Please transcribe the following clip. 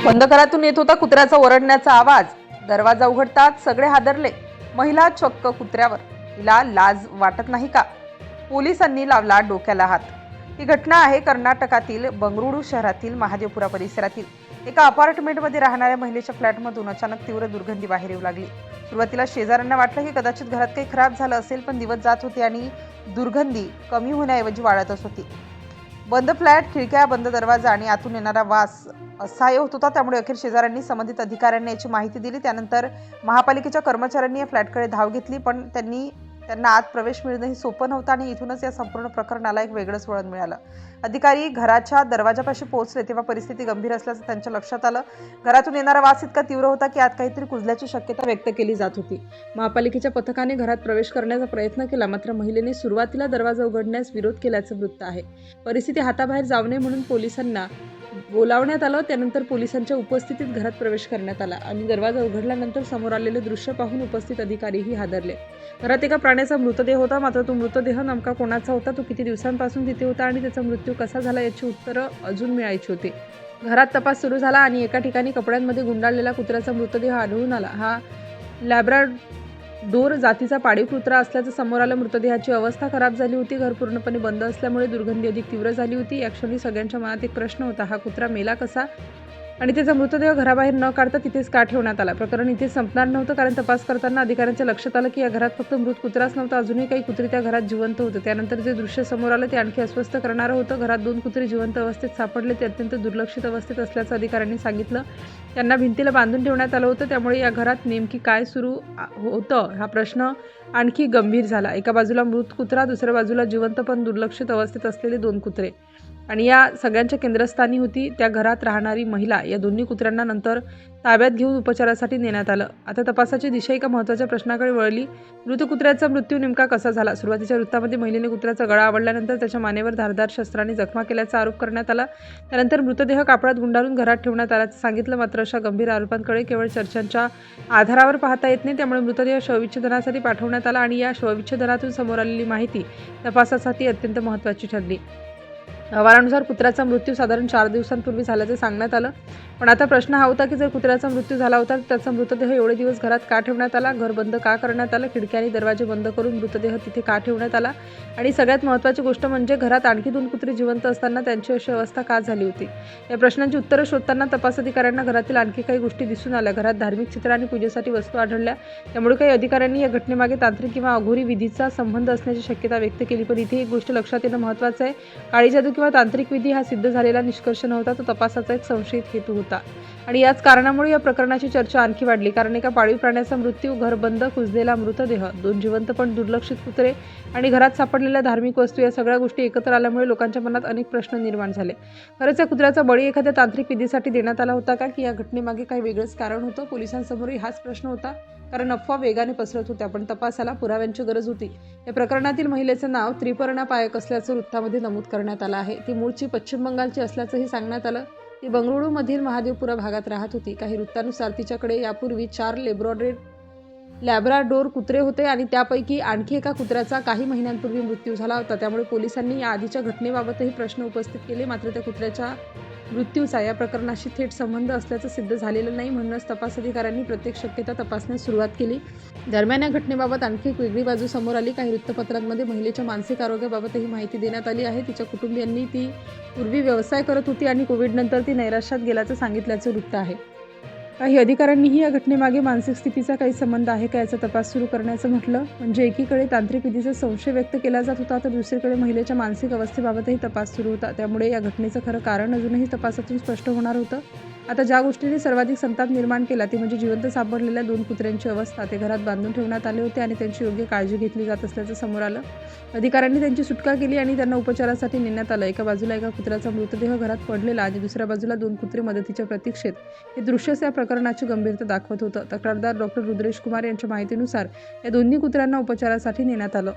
बंद घरातून येत होता कुत्र्याचा ओरडण्याचा आवाज. दरवाजा उघडताच सगळे हादरले. महिला चक्क कुत्र्यावर. तिला लाज वाटत नाही का? पोलिसांनी लावला डोक्याला हात. ही घटना आहे कर्नाटकातील बंगळुरू शहरातील महादेवपुरा परिसरातील एका अपार्टमेंटमध्ये राहणाऱ्या महिलेच्या फ्लॅटमधून अचानक तीव्र दुर्गंधी बाहेर येऊ लागली. सुरुवातीला शेजाऱ्यांना वाटलं की कदाचित घरात काही खराब झालं असेल, पण दिवस जात होते आणि दुर्गंधी कमी होण्याऐवजी वाढतच होती. बंद फ्लॅट, खिडक्या, बंद दरवाजा आणि आतून येणारा वास असह्य होत होता. त्यामुळे अखेर शेजाऱ्यांनी संबंधित अधिकाऱ्यांना याची माहिती दिली. त्यानंतर महापालिकेच्या कर्मचाऱ्यांनी या फ्लॅटकडे धाव घेतली, पण त्यांना आत प्रवेश मिळणं ही सोपं नव्हतं आणि इथूनच या संपूर्ण प्रकरणाला एक वेगळंच वळण मिळालं. अधिकारी घराच्या दरवाजापाशी पोहोचले तेव्हा परिस्थिती गंभीर असल्याचं त्यांच्या लक्षात आलं. घरातून येणारा वास इतका तीव्र होता की आत काहीतरी कुजल्याची शक्यता व्यक्त केली जात होती. महापालिकेच्या पथकाने घरात प्रवेश करण्याचा प्रयत्न केला, मात्र महिलेने सुरुवातीला दरवाजा उघडण्यास विरोध केल्याचं वृत्त आहे. परिस्थिती हाताबाहेर जाऊ नये म्हणून पोलिसांना बोलावण्यात आलं. त्यानंतर पोलिसांच्या उपस्थितीत घरात प्रवेश करण्यात आला आणि दरवाजा उघडल्यानंतर समोर आलेले दृश्य पाहून उपस्थित अधिकारीही हादरले. घरात एका प्राण्याचा मृतदेह होता, मात्र तो मृतदेह नेमका कोणाचा होता, तो किती दिवसांपासून तिथे होता आणि त्याचा मृत्यू कसा झाला याची उत्तरं अजून मिळायची होती. घरात तपास सुरू झाला आणि एका ठिकाणी कपड्यांमध्ये गुंडाळलेला कुत्र्याचा मृतदेह आढळून आला. हा लॅब्राडोर जातीचा पाळीव कुत्रा असल्याचं समोर आलं. मृतदेहाची अवस्था खराब झाली होती. घर पूर्णपणे बंद असल्यामुळे दुर्गंधी अधिक तीव्र झाली होती. या क्षणी सगळ्यांच्या मनात एक प्रश्न होता, हा कुत्रा मेला कसा आणि त्याचा मृतदेह घराबाहेर न काढता तिथेच का ठेवण्यात आला? प्रकरण इथेच संपणार नव्हतं, कारण तपास करताना अधिकाऱ्यांच्या लक्षात आलं की या घरात फक्त मृत कुत्राच नव्हता, अजूनही काही कुत्री त्या घरात जिवंत होते. त्यानंतर जे दृश्य समोर आलं ते आणखी अस्वस्थ करणारं होतं. घरात 2 कुत्री जिवंत अवस्थेत सापडले. ते अत्यंत दुर्लक्षित अवस्थेत असल्याचं अधिकाऱ्यांनी सांगितलं. त्यांना भिंतीला बांधून ठेवण्यात आलं होतं. त्यामुळे या घरात नेमकी काय सुरू होतं हा प्रश्न आणखी गंभीर झाला. एका बाजूला मृत कुत्रा, दुसऱ्या बाजूला जिवंत पण दुर्लक्षित अवस्थेत असलेले 2 कुत्रे आणि या सगळ्यांच्या केंद्रस्थानी होती त्या घरात राहणारी महिला. या दोन्ही कुत्र्यांना नंतर ताब्यात घेऊन उपचारासाठी नेण्यात आलं. आता तपासाची दिशा एका महत्त्वाच्या प्रश्नाकडे वळली. मृत कुत्र्याचा मृत्यू नेमका कसा झाला? सुरुवातीच्या वृत्तामध्ये महिलेने कुत्र्याचा गळा आवडल्यानंतर त्याच्या मानेवर धारदार शस्त्राने जखमा केल्याचा आरोप करण्यात आला. त्यानंतर मृतदेह कापडात गुंडाळून घरात ठेवण्यात आल्याचं सांगितलं. मात्र अशा गंभीर आरोपांकडे केवळ चर्चांच्या आधारावर पाहता येत नाही. त्यामुळे मृतदेह शवविच्छेदनासाठी पाठवण्यात आला आणि या शवविच्छेदनातून समोर आलेली माहिती तपासासाठी अत्यंत महत्त्वाची ठरली. अहवालानुसार कुत्र्याचा मृत्यू साधारण 4 दिवसांपूर्वी झाल्याचे सांगण्यात आलं. पण आता प्रश्न हा होता की जर कुत्र्याचा मृत्यू झाला होता तर त्याचा मृतदेह एवढे दिवस घरात का ठेवण्यात आला? घर बंद का करण्यात आलं? खिडकी आणि दरवाजे बंद करून मृतदेह तिथे का ठेवण्यात आला? आणि सगळ्यात महत्त्वाची गोष्ट म्हणजे घरात आणखी 2 कुत्री जिवंत असताना त्यांची अशी अवस्था का झाली होती? या प्रश्नांची उत्तरं शोधताना तपास अधिकाऱ्यांना घरातील आणखी काही गोष्टी दिसून आल्या. घरात धार्मिक चित्र आणि पूजेसाठी वस्तू आढळल्या. त्यामुळे काही अधिकाऱ्यांनी या घटनेमागे तांत्रिक किंवा अघोरी विधीचा संबंध असण्याची शक्यता व्यक्त केली. पण इथे एक गोष्ट लक्षात येणं महत्त्वाचं आहे, काळी जादू किंवा तांत्रिक विधी हा सिद्ध झालेला निष्कर्ष नव्हता, तो तपासाचा एक संशयित हेतू होता. आणि याच कारणामुळे या प्रकरणाची चर्चा आणखी वाढली. कारण एका पाळीव प्राण्याचा मृत्यू, घर बंद, कुजलेला मृतदेह, 2 जिवंत पण दुर्लक्षित कुत्रे आणि घरात सापडलेल्या धार्मिक वस्तू या सगळ्या गोष्टी एकत्र आल्यामुळे लोकांच्या मनात अनेक प्रश्न निर्माण झाले. खरंच या कुत्र्याचा बळी एखाद्या तांत्रिक विधीसाठी देण्यात आला होता का, की या घटनेमागे काही वेगळंच कारण होतं? पोलिसांसमोरही हाच प्रश्न होता, कारण अफवा वेगाने पसरत होत्या. पण तपासाला पुराव्यांची गरज होती. या प्रकरणातील महिलेचं नाव त्रिपर्णा पायक असल्याचं वृत्तामध्ये नमूद करण्यात आलं आहे. ती मूळची पश्चिम बंगालची असल्याचंही सांगण्यात आलं. ती बंगळुरूमधील महादेवपुरा भागात राहत होती. काही वृत्तानुसार तिच्याकडे यापूर्वी 4 लॅब्राडोर कुत्रे होते आणि त्यापैकी आणखी एका कुत्र्याचा काही महिन्यांपूर्वी मृत्यू झाला होता. त्यामुळे पोलिसांनी या आधीच्या घटनेबाबतही प्रश्न उपस्थित केले, मात्र त्या कुत्र्याच्या मृत्यूचा या प्रकरणाशी थेट संबंध असल्याचं सिद्ध झालेलं नाही. म्हणूनच तपास अधिकाऱ्यांनी प्रत्येक शक्यता तपासण्यास सुरुवात केली. दरम्यान या घटनेबाबत आणखी एक वेगळी बाजू समोर आली. काही वृत्तपत्रांमध्ये महिलेच्या मानसिक आरोग्याबाबतही माहिती देण्यात आली आहे. तिच्या कुटुंबियांनी ती पूर्वी व्यवसाय करत होती आणि कोविडनंतर ती नैराश्यात गेल्याचं सांगितल्याचं वृत्त आहे. काही अधिकाऱ्यांनीही या घटनेमागे मानसिक स्थितीचा काही संबंध आहे का याचा तपास सुरू करण्याचं म्हटलं. म्हणजे एकीकडे तांत्रिक विधीचा संशय व्यक्त केला जात होता, तर दुसरीकडे महिलेच्या मानसिक अवस्थेबाबतही तपास सुरू होता. त्यामुळे या घटनेचं खरं कारण अजूनही तपासातून स्पष्ट होणार होतं. आता ज्या गोष्टीने सर्वाधिक संताप निर्माण केला ती म्हणजे जिवंत सापडलेल्या 2 कुत्र्यांची अवस्था. ते घरात बांधून ठेवण्यात आले होते आणि त्यांची योग्य काळजी घेतली जात असल्याचं समोर आलं. अधिकाऱ्यांनी त्यांची सुटका केली आणि त्यांना उपचारासाठी नेण्यात आलं. एका बाजूला एका कुत्र्याचा मृतदेह घरात पडलेला आणि दुसऱ्या बाजूला 2 कुत्रे मदतीच्या प्रतीक्षेत. हे दृश्यच या प्रकरणाची गंभीरता दाखवत होतं. तक्रारदार डॉक्टर रुद्रेश कुमार यांच्या माहितीनुसार या दोन्ही कुत्र्यांना उपचारासाठी नेण्यात आलं.